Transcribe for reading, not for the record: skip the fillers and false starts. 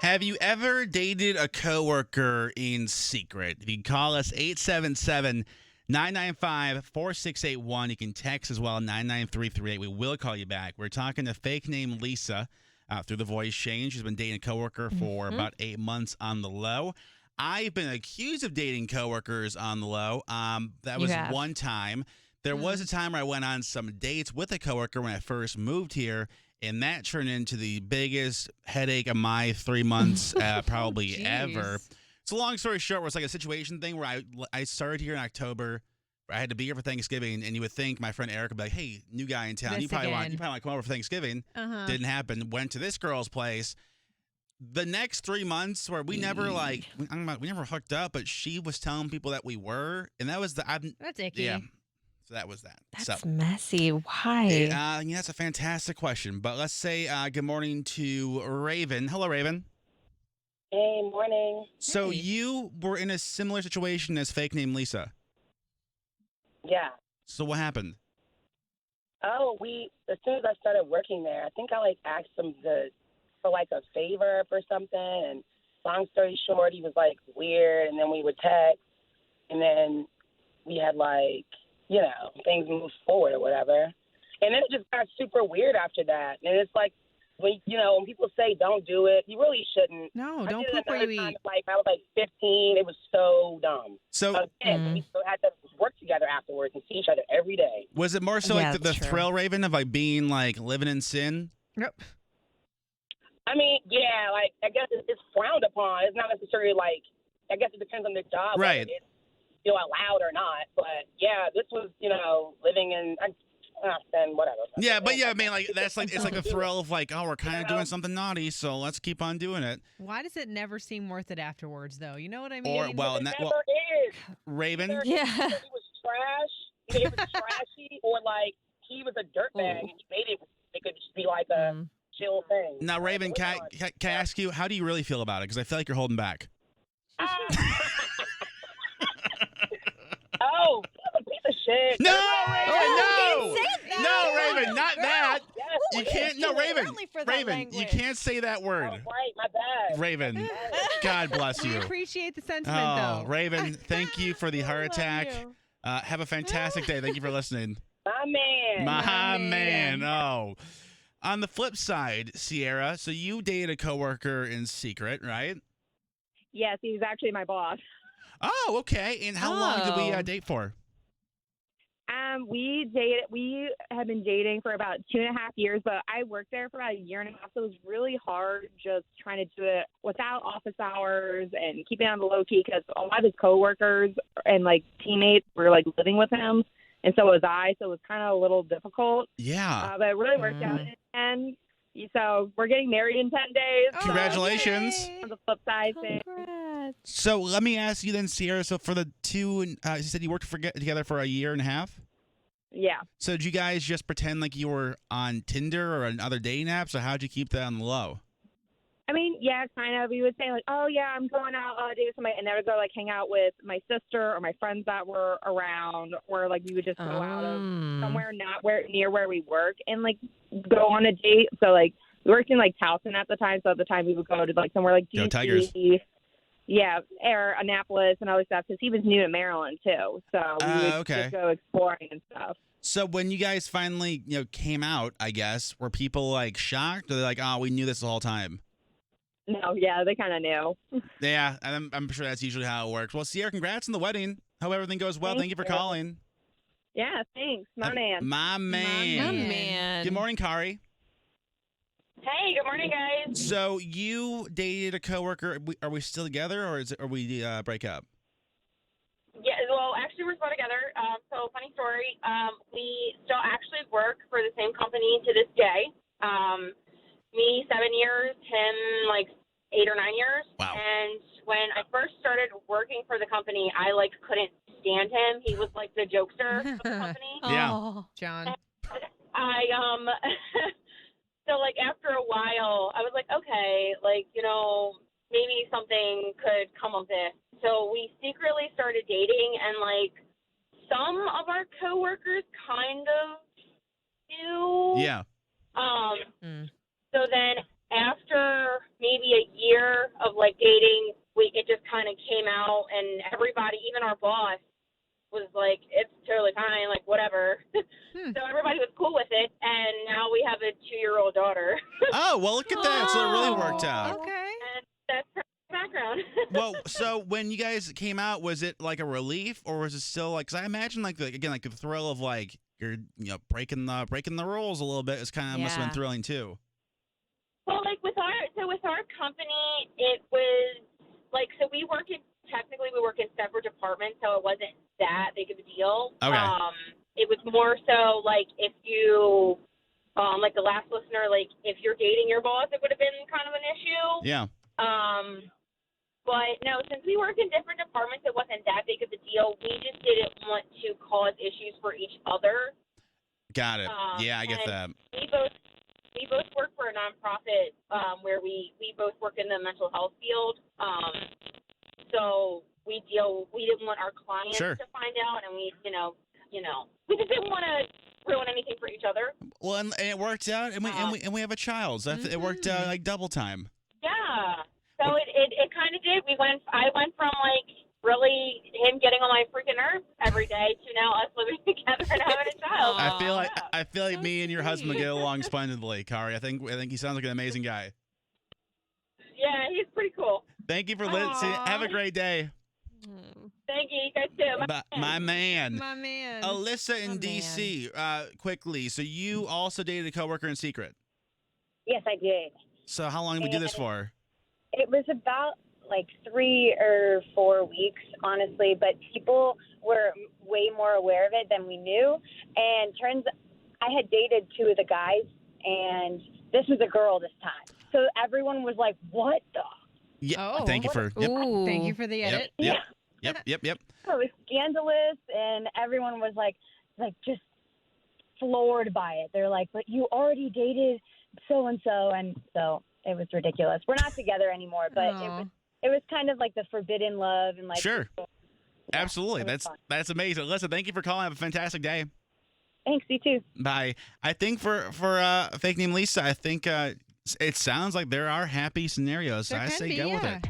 Have you ever dated a coworker in secret? If you can call us 877-995-4681. You can text as well, 99338. We will call you back. We're talking to fake name Lisa through the voice change. She's been dating a coworker for about 8 months on the low. I've been accused of dating coworkers on the low. That was one time. There was a time where I went on some dates with a coworker when I first moved here, and that turned into the biggest headache of my 3 months probably ever. So long story short, it was like a situation thing where I started here in October. I had to be here for Thanksgiving, and you would think my friend Eric would be like, "Hey, new guy in town. You probably want to come over for Thanksgiving." Didn't happen. Went to this girl's place. The next 3 months where we never we never hooked up, but she was telling people that we were, and that was That's icky. Yeah. So that was that. That's messy. Why? Yeah, that's a fantastic question. But let's say good morning to Raven. Hello, Raven. Hey, morning. So you were in a similar situation as fake name Lisa. Yeah. So what happened? Oh, as soon as I started working there, I think I asked him for a favor for something, and long story short, he was weird, and then we would text, and then we had things moved forward or whatever. And then it just got super weird after that. And it's when people say don't do it, you really shouldn't. No, don't poop where you eat. I was 15. It was so dumb. So again, we still had to work together afterwards and see each other every day. Was it more so the thrill, Raven, of being living in sin? Yep. I mean, yeah, I guess it's frowned upon. It's not necessarily I guess it depends on the job. Right. It's allowed or not. But yeah, this was, living in, and whatever. Yeah, but I mean, it's like a thrill of we're kind of doing something naughty, so let's keep on doing it. Why does it never seem worth it afterwards, though? You know what I mean? It never is. Raven? Yeah. He was trash. He was trashy, or he was a dirtbag, and he made it could just be a chill thing. Now, Raven, can I ask you, how do you really feel about it? Because I feel like you're holding back. Oh, a piece of shit. No, Raven, no! No, Raven, not that. Yes, You can't, no, Raven, Raven, you can't say that word. Oh, right, my bad. Raven, God bless We you. appreciate the sentiment, Oh, though. Raven, thank you for the heart attack. Have a fantastic day. Thank you for listening. My man. My man. Oh. On the flip side, Sierra, so you dated a coworker in secret, right? Yes, he was actually my boss. Oh, okay. And how long did we date for? We had been dating for about 2.5 years, but I worked there for about 1.5 years, so it was really hard just trying to do it without office hours and keeping it on the low key because a lot of his coworkers and teammates were living with him, and so was I. So it was kind of a little difficult. Yeah. But it really worked out. And so we're getting married in 10 days. Congratulations. On the flip side, So let me ask you then, Sierra. So for the two, you said you worked together for 1.5 years? Yeah. So did you guys just pretend like you were on Tinder or another dating app? So how'd you keep that on the low? I mean, yeah, kind of. We would say oh yeah, I'm going out on a date with somebody, and then I would go hang out with my sister or my friends that were around, or we would just go out of somewhere not near where we work and go on a date. So we worked in Towson at the time, so at the time we would go to somewhere DC. Go Tigers. Yeah, or Annapolis and all this stuff because he was new to Maryland too. So we would just go exploring and stuff. So when you guys finally came out, I guess, were people shocked, or they're oh, we knew this the whole time? No, yeah, they kind of knew. Yeah, I'm sure that's usually how it works. Well, Sierra, congrats on the wedding. Hope everything goes well. Thank you for calling. Yeah, thanks. My man. My man. Good morning, Kari. Hey, good morning, guys. So you dated a coworker. Are we still together, or are we break up? Yeah, well, actually, we're still together. So, funny story. We still actually work for the same company to this day. Me, 7 years, him, 8 or 9 years. Wow. And when I first started working for the company, I, couldn't stand him. He was, the jokester of the company. Yeah. Oh, John. I, so, after a while, I was okay, maybe something could come of this. So we secretly started dating, and, some of our coworkers kind of knew. Yeah. So then after maybe a year of like dating, it just kind of came out, and everybody, even our boss, was like, it's totally fine, like whatever. So everybody was cool with it, and now we have a 2-year-old daughter. Oh, well, look at that. So it really worked out. Okay. And that's her background. Well, so when you guys came out, was it like a relief, or was it still like? Because I imagine like the thrill of like you're breaking the rules a little bit is kind of must have been thrilling too. Well, like with our company, it was like, so we work in separate departments, so it wasn't that big of a deal. Okay. It was more so like if you, like the last listener, like if you're dating your boss, it would have been kind of an issue. Yeah. But no, since we work in different departments, it wasn't that big of a deal. We just didn't want to cause issues for each other. Got it. Yeah, I get that. We both work for a nonprofit where we both work in the mental health field. So we didn't want our clients to find out, and we just didn't want to ruin anything for each other. Well, and it worked out, and we have a child. So it worked out like double time. Yeah. So it kind of did. I went from like really him getting on my freaking nerves every day to now us living together and having a child. I feel like me and your husband get along splendidly, Kari. I think he sounds like an amazing guy. Yeah, he's pretty cool. Thank you for listening. Have a great day. Thank you. You guys too. My man. My man. Alyssa in D.C., quickly. So you also dated a coworker in secret? Yes, I did. So how long did we do this for? It was about like 3 or 4 weeks, honestly, but people were way more aware of it than we knew. And I had dated 2 of the guys, and this was a girl this time. So everyone was like, what the? Yeah. Oh. Thank you for. Yep. Thank you for the edit. Yep. So it was scandalous, and everyone was like just floored by it. They're like, but you already dated so-and-so, and so it was ridiculous. We're not together anymore, but it was kind of like the forbidden love, and like sure. Yeah, Absolutely. That's amazing. Listen, thank you for calling. Have a fantastic day. Thanks, you too. Bye. I think for fake name Lisa, I think it sounds like there are happy scenarios. So There I can say be, go with it.